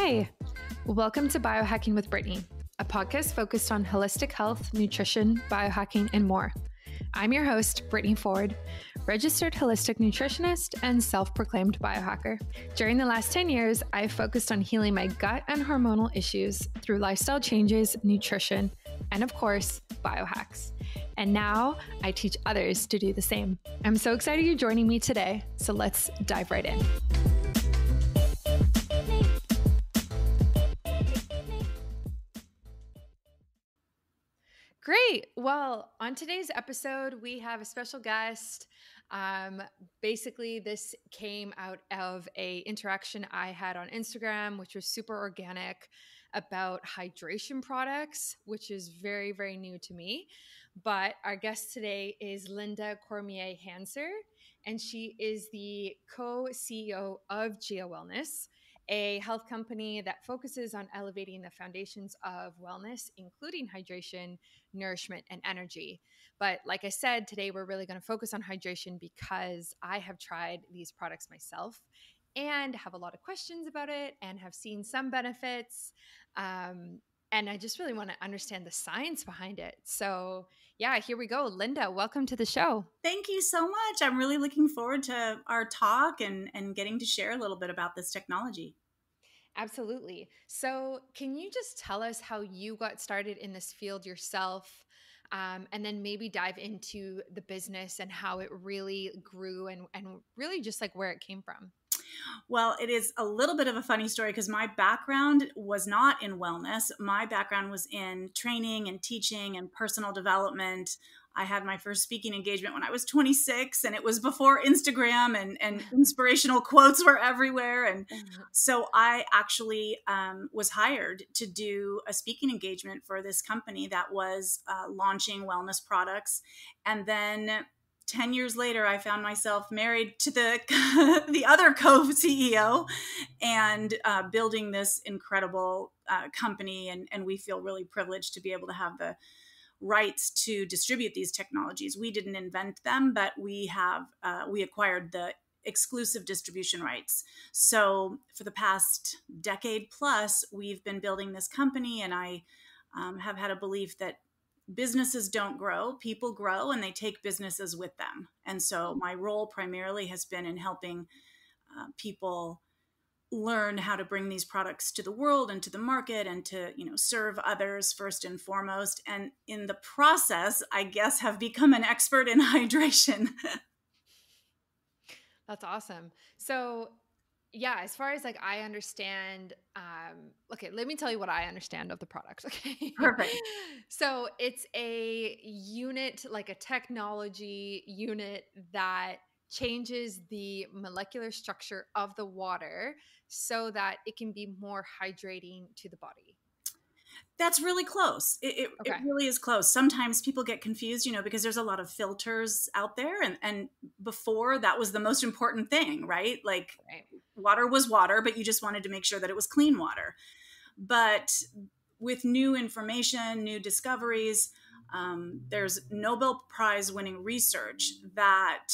Hi, welcome to Biohacking with Brittany, a podcast focused on holistic health, nutrition, biohacking, and more. I'm your host, Brittany Ford, registered holistic nutritionist and self-proclaimed biohacker. During the last 10 years, I've focused on healing my gut and hormonal issues through lifestyle changes, nutrition, and of course, biohacks. And now I teach others to do the same. I'm so excited you're joining me today, so let's dive right in. Great. Well, on today's episode, we have a special guest. Basically, this came out of a interaction I had on Instagram, which was super organic, about hydration products, which is very, very new to me. But our guest today is Lynda Cormier-Hanser, and she is the co-CEO of GIA Wellness, a health company that focuses on elevating the foundations of wellness, including hydration, nourishment, and energy. But like I said, today we're really going to focus on hydration because I have tried these products myself and have a lot of questions about it and have seen some benefits. And I just really want to understand the science behind it. So yeah, here we go. Lynda, welcome to the show. Thank you so much. I'm really looking forward to our talk and getting to share a little bit about this technology. Absolutely. So can you just tell us how you got started in this field yourself? And then maybe dive into the business and how it really grew and really just like where it came from. Well, it is a little bit of a funny story because my background was not in wellness. My background was in training and teaching and personal development. I had my first speaking engagement when I was 26, and it was before Instagram and inspirational quotes were everywhere. And so I actually was hired to do a speaking engagement for this company that was launching wellness products. And then 10 years later, I found myself married to the other co-CEO and building this incredible company. And we feel really privileged to be able to have the rights to distribute these technologies. We didn't invent them, but we acquired the exclusive distribution rights. So for the past decade plus, we've been building this company, and I have had a belief that businesses don't grow, people grow, and they take businesses with them. And so my role primarily has been in helping people learn how to bring these products to the world and to the market and to, serve others first and foremost. And in the process, I guess, have become an expert in hydration. That's awesome. So yeah, as far as like I understand, okay, let me tell you what I understand of the products. Okay. Perfect. So it's a unit, like a technology unit that changes the molecular structure of the water so that it can be more hydrating to the body. That's really close. It really is close. Sometimes people get confused, because there's a lot of filters out there. And before, that was the most important thing, right? Like water was water, but you just wanted to make sure that it was clean water. But with new information, new discoveries, there's Nobel Prize winning research that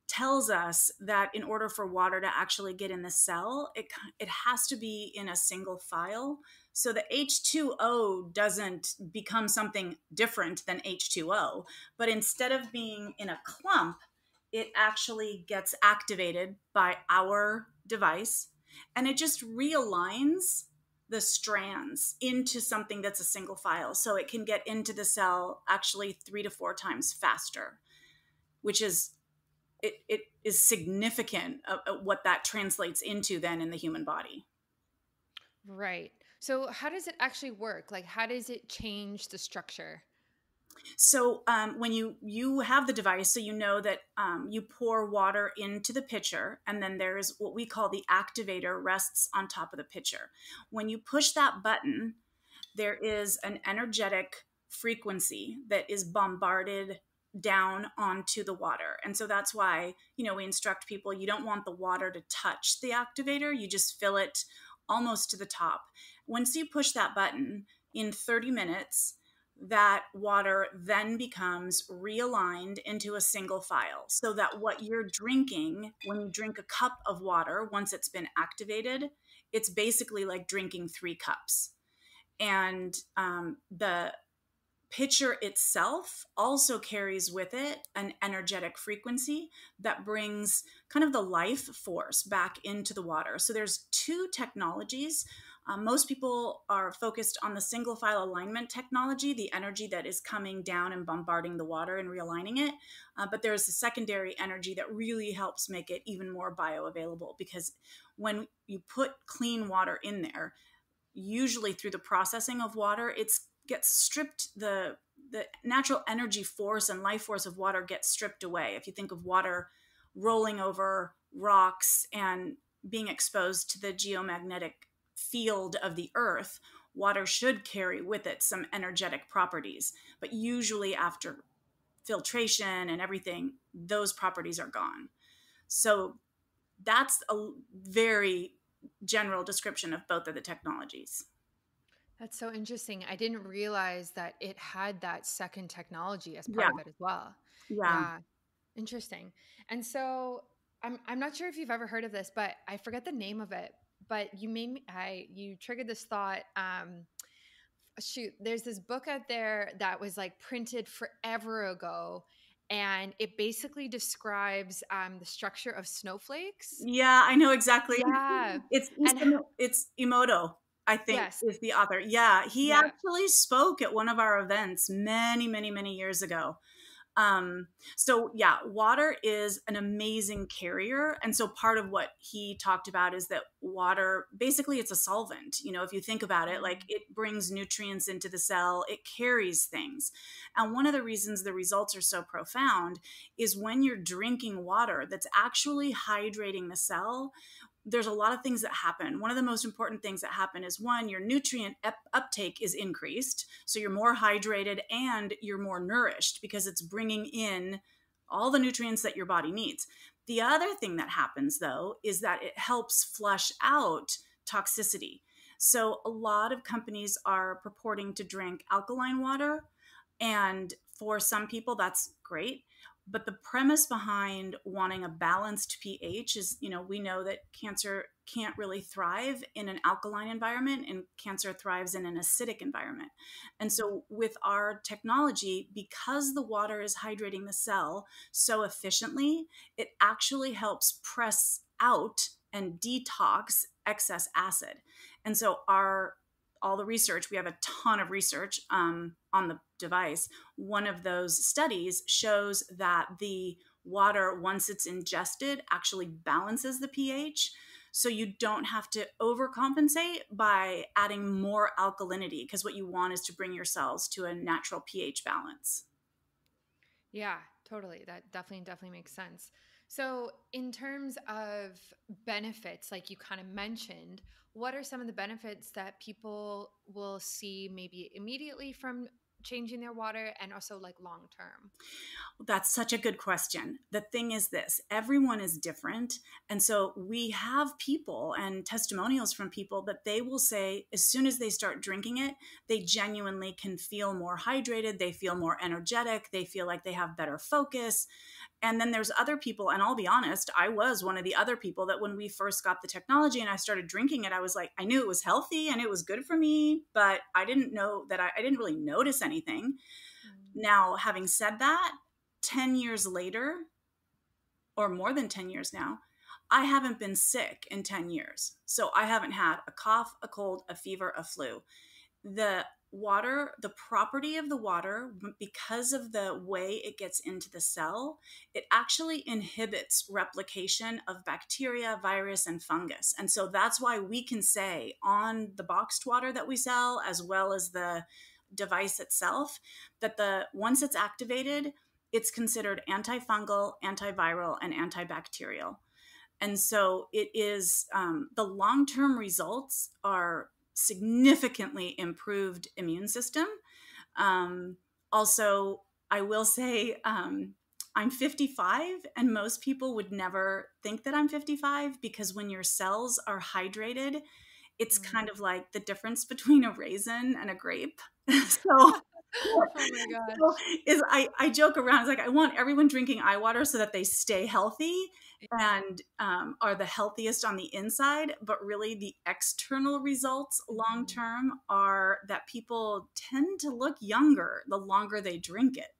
tells us that in order for water to actually get in the cell, it has to be in a single file. So the H2O doesn't become something different than H2O, but instead of being in a clump, it actually gets activated by our device, and it just realigns the strands into something that's a single file. So it can get into the cell actually 3 to 4 times faster, which is it is significant what that translates into then in the human body. Right. So how does it actually work? Like, how does it change the structure? So when you have the device, so you know that you pour water into the pitcher, and then there's what we call the activator rests on top of the pitcher. When you push that button, there is an energetic frequency that is bombarded down onto the water. And so that's why, we instruct people, you don't want the water to touch the activator. You just fill it almost to the top. Once you push that button, in 30 minutes, that water then becomes realigned into a single file, so that what you're drinking, when you drink a cup of water, once it's been activated, it's basically like drinking 3 cups. And the pitcher itself also carries with it an energetic frequency that brings kind of the life force back into the water. So there's 2 technologies. Most people are focused on the single file alignment technology, the energy that is coming down and bombarding the water and realigning it. But there's a secondary energy that really helps make it even more bioavailable, because when you put clean water in there, usually through the processing of water, it gets stripped, the natural energy force and life force of water gets stripped away. If you think of water rolling over rocks and being exposed to the geomagnetic field of the earth, water should carry with it some energetic properties. But usually after filtration and everything, those properties are gone. So that's a very general description of both of the technologies. That's so interesting. I didn't realize that it had that second technology as part Yeah, of it as well. yeah. Yeah, interesting. And so I'm not sure if you've ever heard of this, but I forget the name of it. But you triggered this thought. Shoot, there's this book out there that was like printed forever ago, and it basically describes the structure of snowflakes. Yeah, I know exactly. Yeah, It's and it's Emoto, I think, yes, is the author. Yeah, he yeah. actually spoke at one of our events many, many, many years ago. Um, so yeah, water is an amazing carrier. And so part of what he talked about is that water, basically it's a solvent. You know, if you think about it, like Mm. it brings nutrients into the cell, it carries things. And one of the reasons the results are so profound is when you're drinking water that's actually hydrating the cell, there's a lot of things that happen. One of the most important things that happen is, one, your nutrient uptake is increased. So you're more hydrated and you're more nourished because it's bringing in all the nutrients that your body needs. The other thing that happens, though, is that it helps flush out toxicity. So a lot of companies are purporting to drink alkaline water. And for some people, that's great. But the premise behind wanting a balanced pH is, we know that cancer can't really thrive in an alkaline environment, and cancer thrives in an acidic environment. And so with our technology, because the water is hydrating the cell so efficiently, it actually helps press out and detox excess acid. And so all the research, we have a ton of research on the device. One of those studies shows that the water, once it's ingested, actually balances the pH. So you don't have to overcompensate by adding more alkalinity, because what you want is to bring your cells to a natural pH balance. Yeah, totally. That definitely makes sense. So, in terms of benefits, like you kind of mentioned, what are some of the benefits that people will see maybe immediately from changing their water and also like long term? That's such a good question. The thing is this, everyone is different. And so we have people and testimonials from people that they will say, as soon as they start drinking it, they genuinely can feel more hydrated. They feel more energetic. They feel like they have better focus. And then there's other people, and I'll be honest, I was one of the other people that when we first got the technology and I started drinking it, I was like, I knew it was healthy and it was good for me, but I didn't know that I didn't really notice anything. Mm. Now, having said that, 10 years later, or more than 10 years now, I haven't been sick in 10 years. So I haven't had a cough, a cold, a fever, a flu. The water, the property of the water, because of the way it gets into the cell, it actually inhibits replication of bacteria, virus, and fungus. And so that's why we can say on the boxed water that we sell, as well as the device itself, that once it's activated, it's considered antifungal, antiviral, and antibacterial. And so it is, the long-term results are significantly improved immune system. Also, I will say, I'm 55, and most people would never think that I'm 55, because when your cells are hydrated, it's Mm. kind of like the difference between a raisin and a grape. So Oh my So, gosh. I joke around, it's like, I want everyone drinking eye water so that they stay healthy and, are the healthiest on the inside, but really the external results long Mhm. term are that people tend to look younger the longer they drink it.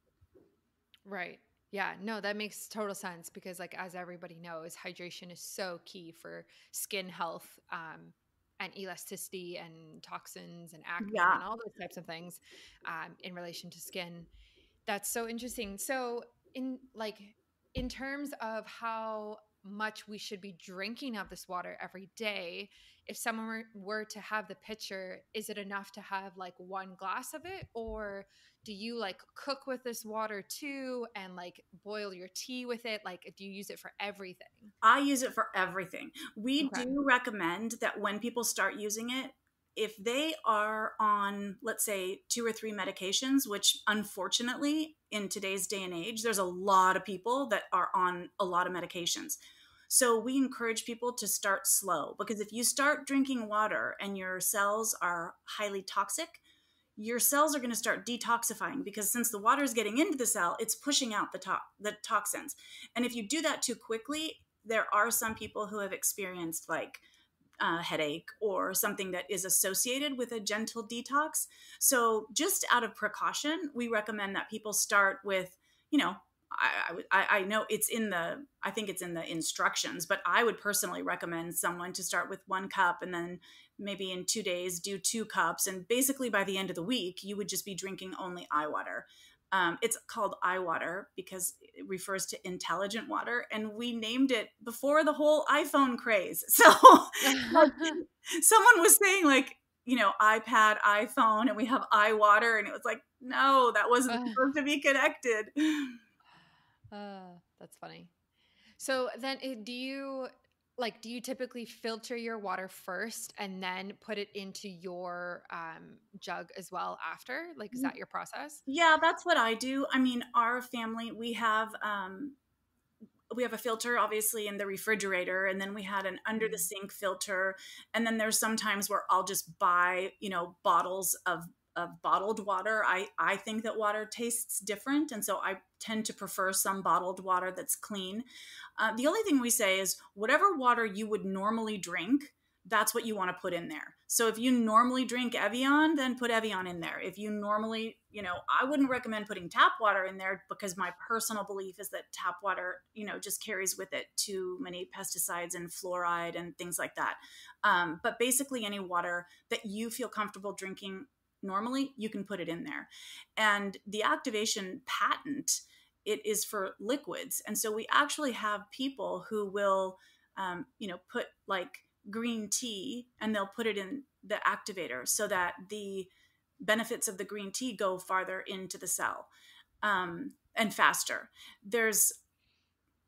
Right. Yeah, no, that makes total sense because like as everybody knows, hydration is so key for skin health and elasticity and toxins and acne Yeah. and all those types of things in relation to skin. That's so interesting. So, in like in terms of how much we should be drinking of this water every day, if someone were to have the pitcher, is it enough to have like one glass of it, or do you like cook with this water too and like boil your tea with it? Like, do you use it for everything? I use it for everything. We Okay. do recommend that when people start using it, if they are on, let's say, 2 or 3 medications, which unfortunately in today's day and age, there's a lot of people that are on a lot of medications. So we encourage people to start slow because if you start drinking water and your cells are highly toxic, your cells are going to start detoxifying because since the water is getting into the cell, it's pushing out the toxins. And if you do that too quickly, there are some people who have experienced like headache or something that is associated with a gentle detox. So, just out of precaution, we recommend that people start with, you know, I know it's in the, I think it's in the instructions, but I would personally recommend someone to start with 1 cup and then maybe in 2 days do 2 cups. And basically by the end of the week, you would just be drinking only eye water. It's called eye water because it refers to intelligent water, and we named it before the whole iPhone craze. So, like, someone was saying, like, iPad, iPhone, and we have eye water, and it was like, no, that wasn't supposed to be connected. That's funny. So then do you typically filter your water first and then put it into your jug as well after? Like is that your process? Yeah, that's what I do. I mean, our family, we have a filter obviously in the refrigerator, and then we had an under the Mhm. sink filter, and then there's some times where I'll just buy bottles of bottled water. I think that water tastes different, and so I tend to prefer some bottled water that's clean. The only thing we say is whatever water you would normally drink, that's what you want to put in there. So if you normally drink Evian, then put Evian in there. If you normally, I wouldn't recommend putting tap water in there because my personal belief is that tap water, just carries with it too many pesticides and fluoride and things like that. But basically, any water that you feel comfortable drinking normally, you can put it in there. And the activation patent, it is for liquids. And so we actually have people who will, put like green tea and they'll put it in the activator so that the benefits of the green tea go farther into the cell and faster. There's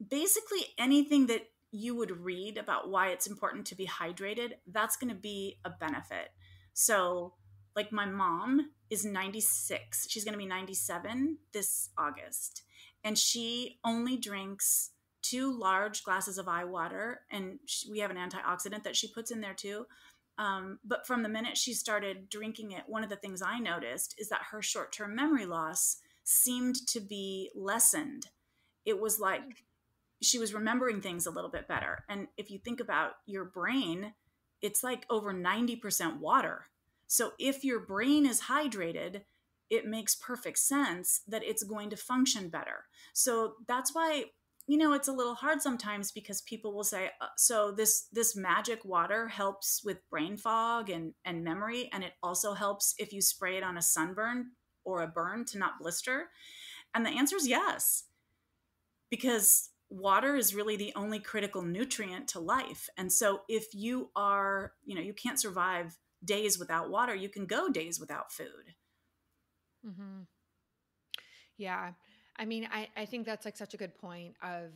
basically anything that you would read about why it's important to be hydrated, that's going to be a benefit. So, like my mom is 96. She's going to be 97 this August. And she only drinks 2 large glasses of eye water. And we have an antioxidant that she puts in there too. But from the minute she started drinking it, one of the things I noticed is that her short term memory loss seemed to be lessened. It was Hmm. like she was remembering things a little bit better. And if you think about your brain, it's like over 90% water. So if your brain is hydrated, it makes perfect sense that it's going to function better. So that's why it's a little hard sometimes because people will say, so this magic water helps with brain fog and memory, and it also helps if you spray it on a sunburn or a burn to not blister. And the answer is yes, because water is really the only critical nutrient to life. And so if you are, you can't survive days without water, you can go days without food. Hmm. Yeah. I mean, I think that's like such a good point of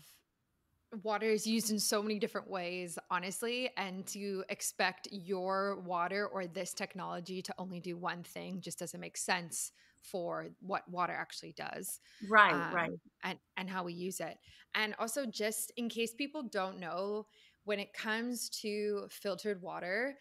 water is used in so many different ways, honestly, and to expect your water or this technology to only do one thing just doesn't make sense for what water actually does, Right, right. and how we use it. And also, just in case people don't know, when it comes to filtered water,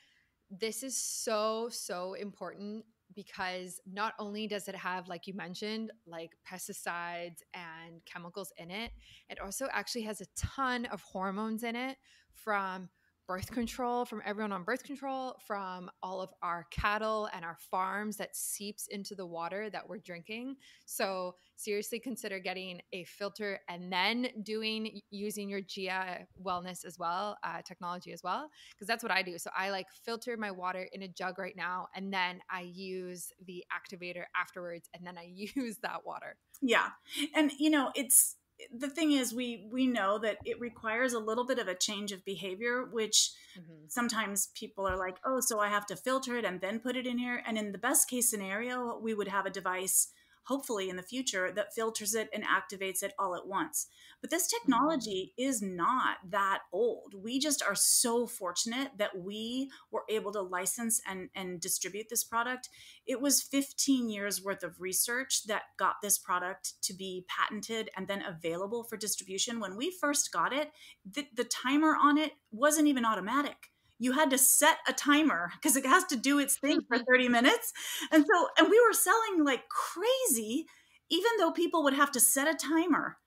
this is so important because not only does it have, like you mentioned, like pesticides and chemicals in it, it also actually has a ton of hormones in it from birth control, from everyone on birth control, from all of our cattle and our farms that seeps into the water that we're drinking. So seriously consider getting a filter and then using your GIA Wellness as well, technology as well, because that's what I do. So I like filter my water in a jug right now, and then I use the activator afterwards, and then I use that water. Yeah. And it's the thing is we know that it requires a little bit of a change of behavior, which Mm-hmm. sometimes people are like, "Oh, so I have to filter it and then put it in here." And in the best case scenario, we would have a device hopefully in the future that filters it and activates it all at once. But this Mm-hmm. technology is not that old. We just are so fortunate that we were able to license and distribute this product. It was 15 years worth of research that got this product to be patented and then available for distribution. When we first got it, the timer on it wasn't even automatic. You had to set a timer because it has to do its thing for 30 minutes. And we were selling like crazy, even though people would have to set a timer.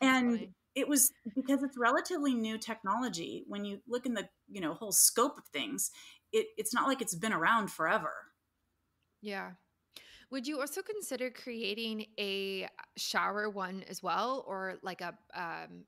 That's And funny. it was because it's relatively new technology. When you look in the whole scope of things, it's not like it's been around forever. Yeah. Would you also consider creating a shower one as well, or like a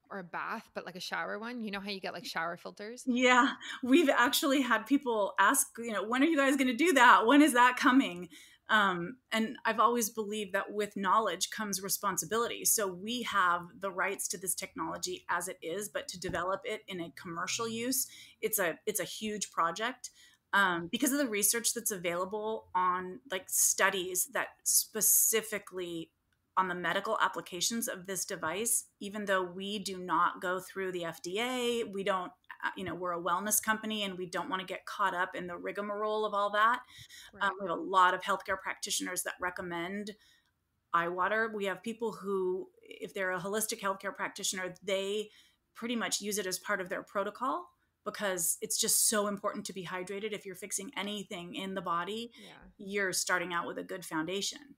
or a bath, but like a shower one? You know how you get like shower filters? Yeah, we've actually had people ask, when are you guys going to do that? When is that coming? And I've always believed that with knowledge comes responsibility. So we have the rights to this technology as it is, but to develop it in a commercial use, it's a huge project. Because of the research that's available on like studies that specifically on the medical applications of this device, even though we do not go through the FDA, we don't, we're a wellness company and we don't want to get caught up in the rigmarole of all that. Right. We have a lot of healthcare practitioners that recommend eye water. We have people who, if they're a holistic healthcare practitioner, they pretty much use it as part of their protocol because it's just so important to be hydrated. If you're fixing anything in the body, Yeah. you're starting out with a good foundation.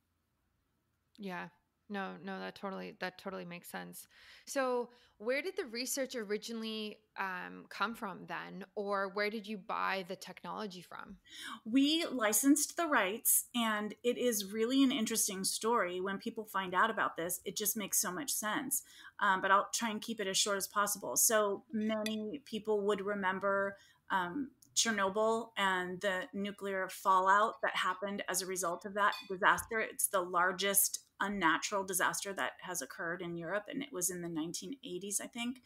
Yeah. No, no, that totally makes sense. So, where did the research originally come from then, or where did you buy the technology from? We licensed the rights, and it is really an interesting story. When people find out about this, it just makes so much sense. But I'll try and keep it as short as possible. So many people would remember Chernobyl and the nuclear fallout that happened as a result of that disaster. It's the largest unnatural disaster that has occurred in Europe, and it was in the 1980s, I think.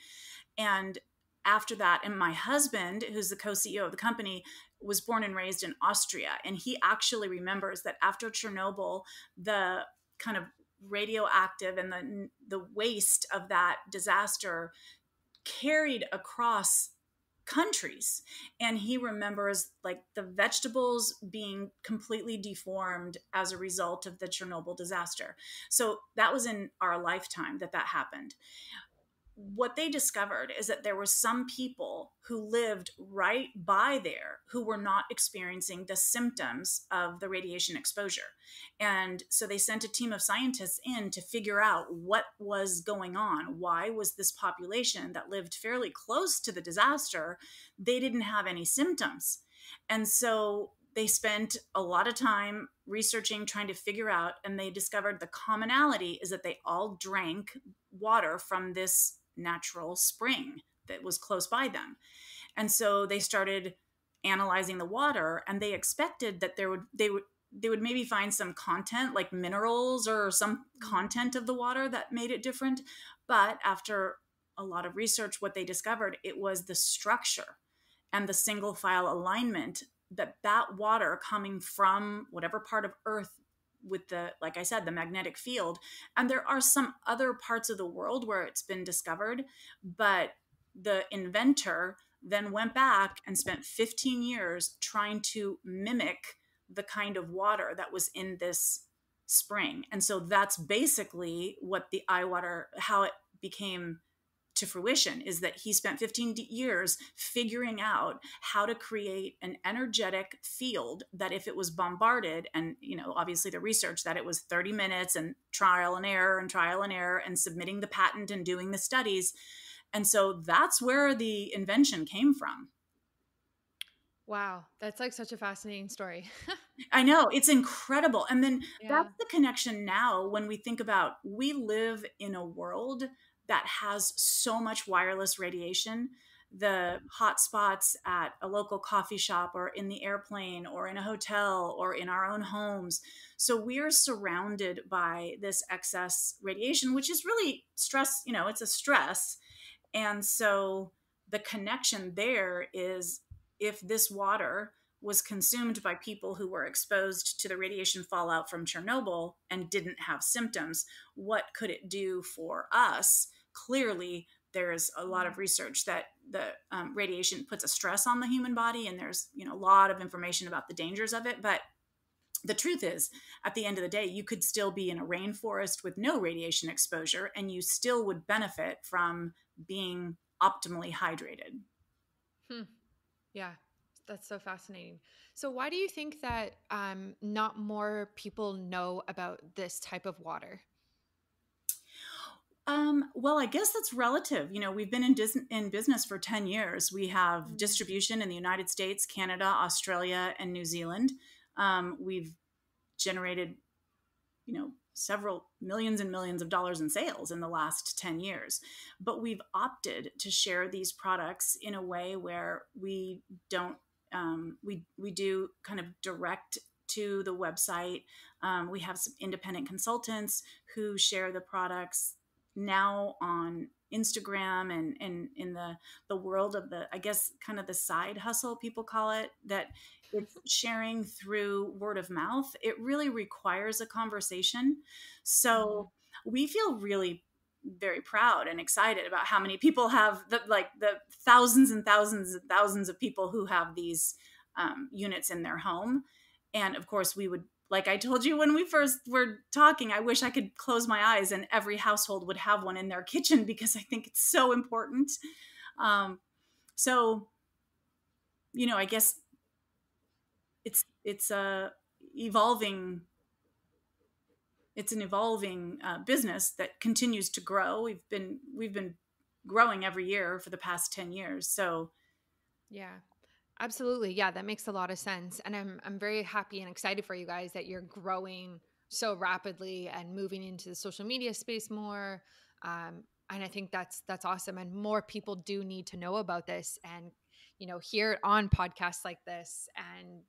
And after that, and my husband, who's the co-CEO of the company, was born and raised in Austria. And he actually remembers that after Chernobyl, the kind of radioactive and the waste of that disaster carried across countries. And he remembers like the vegetables being completely deformed as a result of the Chernobyl disaster. So that was in our lifetime that happened. What they discovered is that there were some people who lived right by there who were not experiencing the symptoms of the radiation exposure. And so they sent a team of scientists in to figure out what was going on. Why was this population that lived fairly close to the disaster, they didn't have any symptoms? And so they spent a lot of time researching, trying to figure out, and they discovered the commonality is that they all drank water from this natural spring that was close by them. And so they started analyzing the water, and they expected that they would maybe find some content like minerals or some content of the water that made it different. But after a lot of research, what they discovered, it was the structure and the single file alignment that water coming from whatever part of Earth with the, like I said, the magnetic field. And there are some other parts of the world where it's been discovered, but the inventor then went back and spent 15 years trying to mimic the kind of water that was in this spring. And so that's basically what the eye water, how it became to fruition, is that he spent 15 years figuring out how to create an energetic field that if it was bombarded, and obviously the research that it was 30 minutes and trial and error and trial and error and submitting the patent and doing the studies. And so that's where the invention came from. Wow, that's like such a fascinating story. I know, it's incredible. And then Yeah. that's the connection now when we think about, we live in a world that has so much wireless radiation. The hotspots at a local coffee shop or in the airplane or in a hotel or in our own homes. So we are surrounded by this excess radiation, which is really stress, it's a stress. And so the connection there is, if this water was consumed by people who were exposed to the radiation fallout from Chernobyl and didn't have symptoms, what could it do for us? Clearly, there's a lot of research that the radiation puts a stress on the human body, and there's a lot of information about the dangers of it. But the truth is, at the end of the day, you could still be in a rainforest with no radiation exposure, and you still would benefit from being optimally hydrated. Hmm. Yeah, that's so fascinating. So, why do you think that not more people know about this type of water? Well, I guess that's relative. We've been in business for 10 years. We have Mm. distribution in the United States, Canada, Australia, and New Zealand. We've generated, several millions and millions of dollars in sales in the last 10 years. But we've opted to share these products in a way where we don't, we do kind of direct to the website. We have some independent consultants who share the products now on Instagram, and in the world of the, I guess, kind of the side hustle, people call it, that it's sharing through word of mouth. It really requires a conversation. Mhm. So we feel really very proud and excited about how many people have the thousands and thousands and thousands of people who have these units in their home. And of course, we would, like I told you when we first were talking, I wish I could close my eyes and every household would have one in their kitchen, because I think it's so important. Um, so, I guess it's a evolving it's an evolving business that continues to grow. We've been growing every year for the past 10 years. So Yeah. Absolutely. Yeah, that makes a lot of sense. And I'm very happy and excited for you guys that you're growing so rapidly and moving into the social media space more. And I think that's awesome. And more people do need to know about this and hear it on podcasts like this and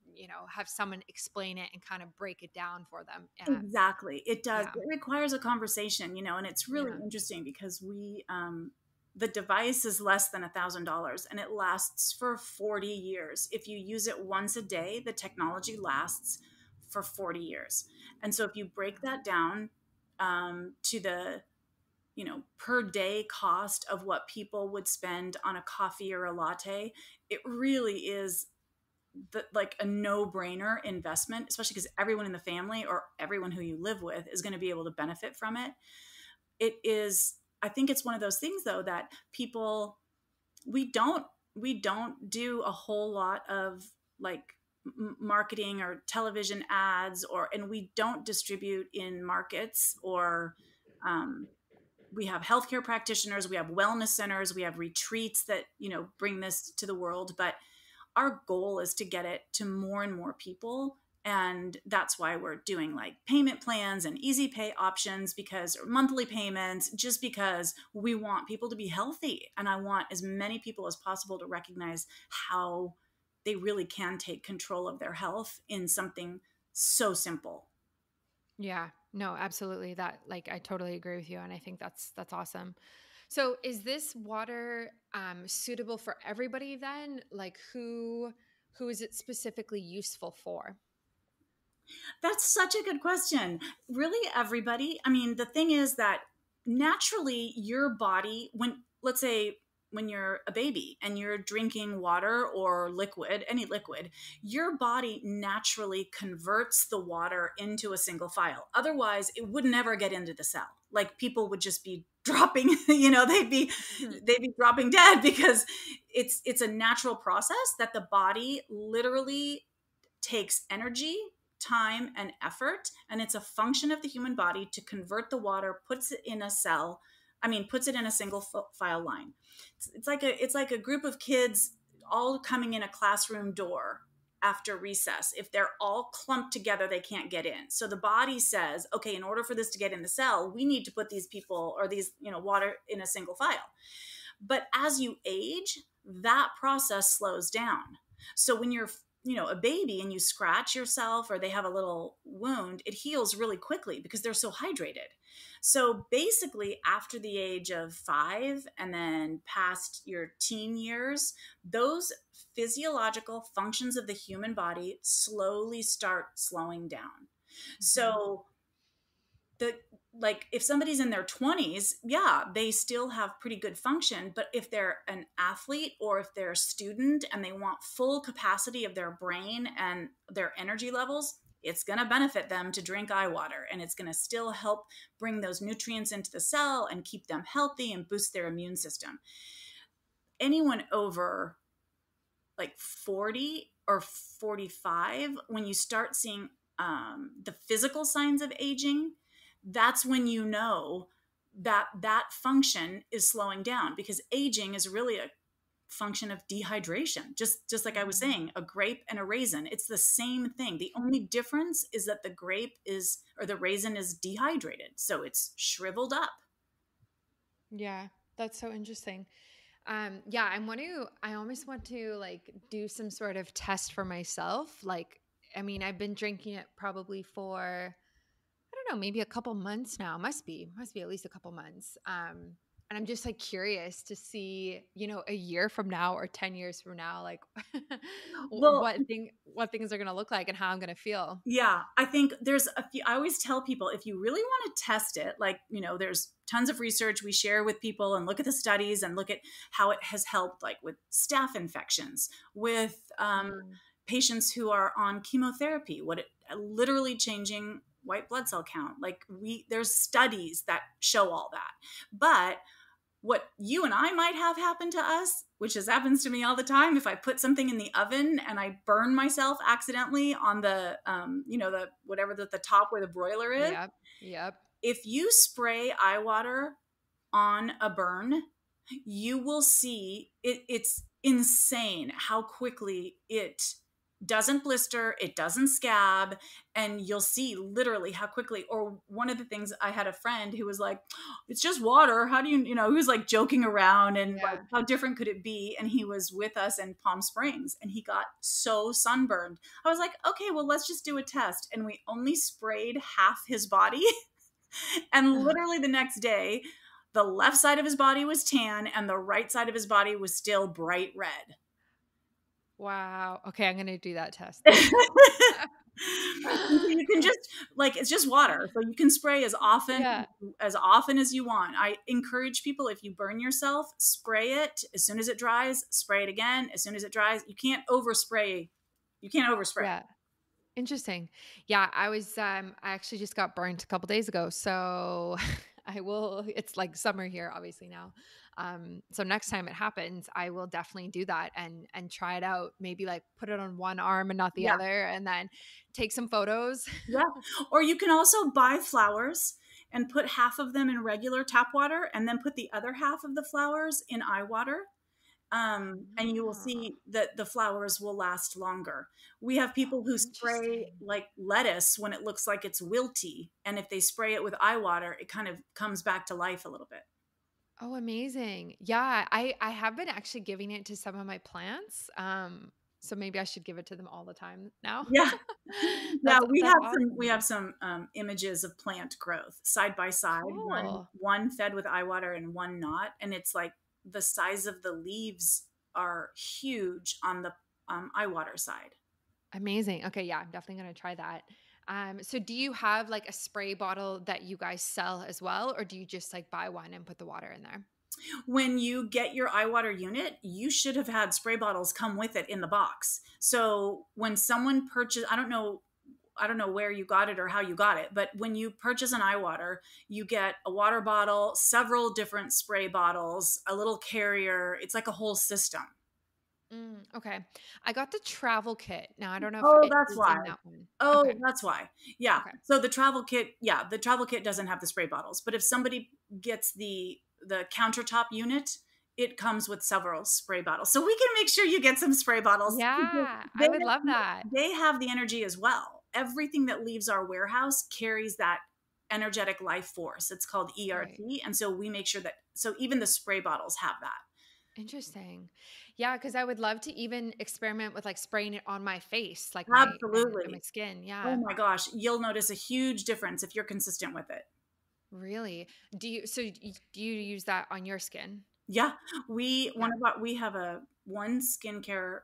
have someone explain it and kind of break it down for them. exactly, it does. Yeah. It requires a conversation, and it's really Yeah. interesting because the device is less than $1,000 and it lasts for 40 years. If you use it once a day, the technology lasts for 40 years. And so if you break that down to the per day cost of what people would spend on a coffee or a latte, it really is like a no-brainer investment, especially because everyone in the family or everyone who you live with is going to be able to benefit from it. I think it's one of those things though that people, we don't do a whole lot of like marketing or television ads, and we don't distribute in markets, or we have healthcare practitioners, we have wellness centers, we have retreats that bring this to the world. But our goal is to get it to more and more people. And that's why we're doing like payment plans and easy pay options, or monthly payments, just because we want people to be healthy. And I want as many people as possible to recognize how they really can take control of their health in something so simple. Yeah. No, absolutely. That, like, I totally agree with you, and I think that's awesome. So, is this water suitable for everybody then? Like, who is it specifically useful for? That's such a good question. Really, everybody. I mean, the thing is that naturally, your body, let's say, you're a baby and you're drinking water or liquid, any liquid, your body naturally converts the water into a single file. Otherwise, it would never get into the cell. Like people would just be dropping, Mhm. they'd be dropping dead because it's a natural process that the body literally takes energy, time, and effort, and it's a function of the human body to convert the water, puts it in a cell. I mean, puts it in a single file line. It's like a group of kids all coming in a classroom door after recess. If they're all clumped together, they can't get in. So the body says, okay, in order for this to get in the cell, we need to put these people or these, water in a single file. But as you age, that process slows down. So when you're a baby and you scratch yourself or they have a little wound, it heals really quickly because they're so hydrated. So basically, after the age of 5 and then past your teen years, those physiological functions of the human body slowly start slowing down. Mhm. So the like if somebody's in their 20s, yeah, they still have pretty good function, but if they're an athlete or if they're a student and they want full capacity of their brain and their energy levels, it's going to benefit them to drink eye water, and it's going to still help bring those nutrients into the cell and keep them healthy and boost their immune system. Anyone over like 40 or 45, when you start seeing the physical signs of aging, that's when you know that that function is slowing down, because aging is really a function of dehydration. Just like I was Mhm. saying, a grape and a raisin, it's the same thing. The only difference is that the grape is, or the raisin is dehydrated, so it's shriveled up. Yeah, that's so interesting. Yeah, I almost want to like do some sort of test for myself. Like, I mean, I've been drinking it probably for, I don't know, maybe a couple months now. Must be at least a couple months. And I'm just like curious to see, a year from now or 10 years from now, like Well, what things are going to look like and how I'm going to feel. yeah, I think there's a few. I always tell people, if you really want to test it, like, there's tons of research we share with people and look at the studies and look at how it has helped, like with staph infections, with Mm, patients who are on chemotherapy, literally changing white blood cell count. Like, there's studies that show all that. But what you and I might have happen to us, which happens to me all the time, if I put something in the oven and I burn myself accidentally on the, the whatever the top where the broiler is, yep. Yep. if you spray eye water on a burn, you will see it's insane how quickly it doesn't blister, it doesn't scab, and you'll see literally how quickly. Or one of the things, I had a friend who was like, it's just water, how do he was like joking around and like, Yeah. how different could it be? And he was with us in Palm Springs and he got so sunburned. I was like, okay, well, let's just do a test. And we only sprayed half his body. And literally the next day, the left side of his body was tan and the right side of his body was still bright red. Wow. Okay, I'm going to do that test And then. so you can just, like, it's just water, so you can spray Yeah. as often as you want. I encourage people, if you burn yourself, spray it as soon as it dries, spray it again as soon as it dries. You can't overspray. Yeah. Interesting. Yeah, I actually just got burnt a couple days ago. So it's like summer here obviously now. So next time it happens, I will definitely do that and try it out. Maybe like put it on one arm and not the Yeah. other and then take some photos. Yeah. Or you can also buy flowers and put half of them in regular tap water and then put the other half of the flowers in eye water. And you will Ah, see that the flowers will last longer. We have people who spray interesting. like lettuce when it looks like it's wilty. And if they spray it with eye water, it kind of comes back to life a little bit. Oh, amazing. Yeah, I have been actually giving it to some of my plants. So maybe I should give it to them all the time now. Yeah. Yeah, we That's have awesome. some images of plant growth side by side, Cool. one fed with eye water and one not, and it's like the size of the leaves are huge on the eye water side. Amazing. Okay, yeah, I'm definitely gonna try that. So do you have like a spray bottle that you guys sell as well, or do you just like buy one and put the water in there? When you get your eye water unit, you should have had spray bottles come with it in the box. So when someone purchased, I don't know where you got it or how you got it, but when you purchase an eye water, you get a water bottle, several different spray bottles, a little carrier. It's like a whole system. Okay. I got the travel kit. Now, I don't know if Oh, it that's is why. in that one. Oh, Okay. that's why. Yeah. Okay. So the travel kit doesn't have the spray bottles, but if somebody gets the countertop unit, it comes with several spray bottles. So we can make sure you get some spray bottles. Yeah, They I would love that. they have the energy as well. Everything that leaves our warehouse carries that energetic life force. It's called Right. ERT. And so we make sure so even the spray bottles have that. Interesting. Yeah, because I would love to even experiment with like spraying it on my face, like my Absolutely. skin. Oh Yeah. my gosh. You'll notice a huge difference if you're consistent with it. Really? Do you use that on your skin? Yeah, Yeah. we have one skincare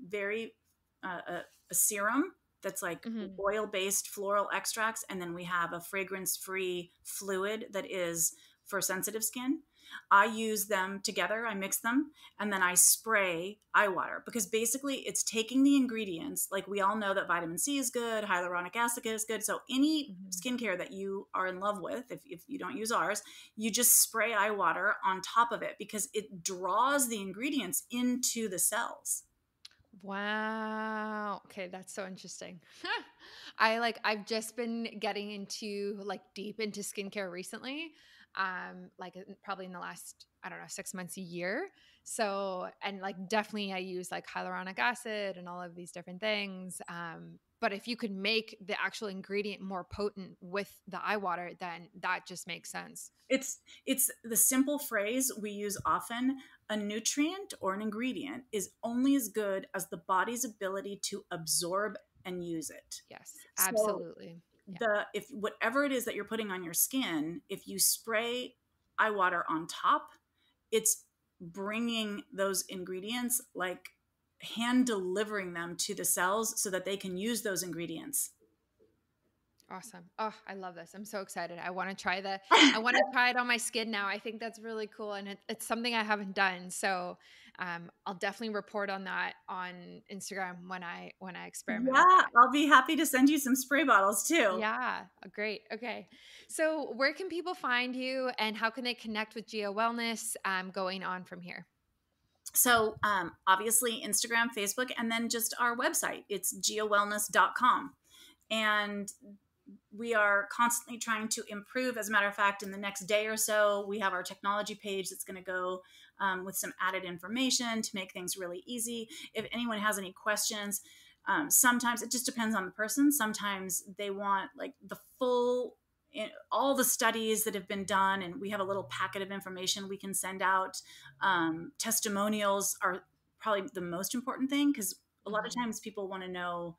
very a serum that's like Hmm. oil-based floral extracts, and then we have a fragrance-free fluid that is for sensitive skin. I use them together, I mix them, and then I spray eye water because basically it's taking the ingredients. Like we all know that vitamin C is good, hyaluronic acid is good. So any Hmm. skincare that you are in love with, if you don't use ours, you just spray eye water on top of it because it draws the ingredients into the cells. Wow. Okay, that's so interesting. I've just been getting into like deep into skincare recently. Probably in the last, I don't know, 6 months, a year. So, and like definitely I use like hyaluronic acid and all of these different things. But if you could make the actual ingredient more potent with the eye water, then that just makes sense. It's the simple phrase we use often. A nutrient or an ingredient is only as good as the body's ability to absorb and use it. Yes, So absolutely. Yeah. if whatever it is that you're putting on your skin, if you spray eye water on top, it's bringing those ingredients, like hand delivering them to the cells so that they can use those ingredients. Awesome. Oh, I love this. I'm so excited. I want to try it on my skin now. I think that's really cool. And it's something I haven't done. So I'll definitely report on that on Instagram when I experiment with Yeah, that. I'll be happy to send you some spray bottles too. Yeah, great. Okay. So where can people find you and how can they connect with GIA Wellness going on from here? So obviously Instagram, Facebook, and then just our website. It's giawellness.com. And we are constantly trying to improve. As a matter of fact, in the next day or so, we have our technology page that's going to go with some added information to make things really easy. If anyone has any questions, sometimes it just depends on the person. Sometimes they want like the full, all the studies that have been done, and we have a little packet of information we can send out. Testimonials are probably the most important thing because a lot of Mhm. times people want to know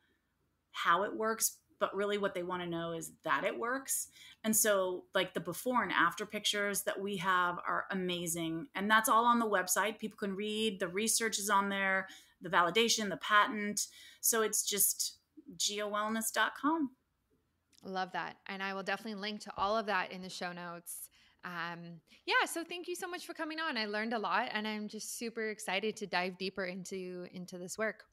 how it works, but really what they want to know is that it works. And so like the before and after pictures that we have are amazing. And that's all on the website. People can read, the research is on there, the validation, the patent. So it's just giawellness.com. Love that. And I will definitely link to all of that in the show notes. Yeah, so thank you so much for coming on. I learned a lot and I'm just super excited to dive deeper into this work.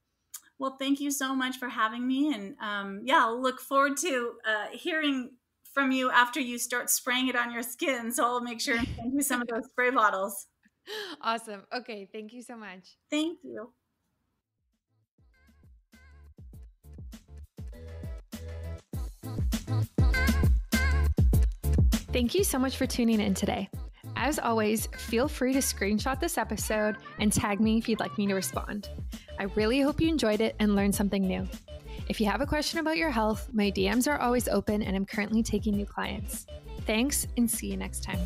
Well, thank you so much for having me. And yeah, I'll look forward to hearing from you after you start spraying it on your skin. So I'll make sure and send you some of those spray bottles. Awesome. Okay, thank you so much. Thank you. Thank you so much for tuning in today. As always, feel free to screenshot this episode and tag me if you'd like me to respond. I really hope you enjoyed it and learned something new. If you have a question about your health, my DMs are always open and I'm currently taking new clients. Thanks and see you next time.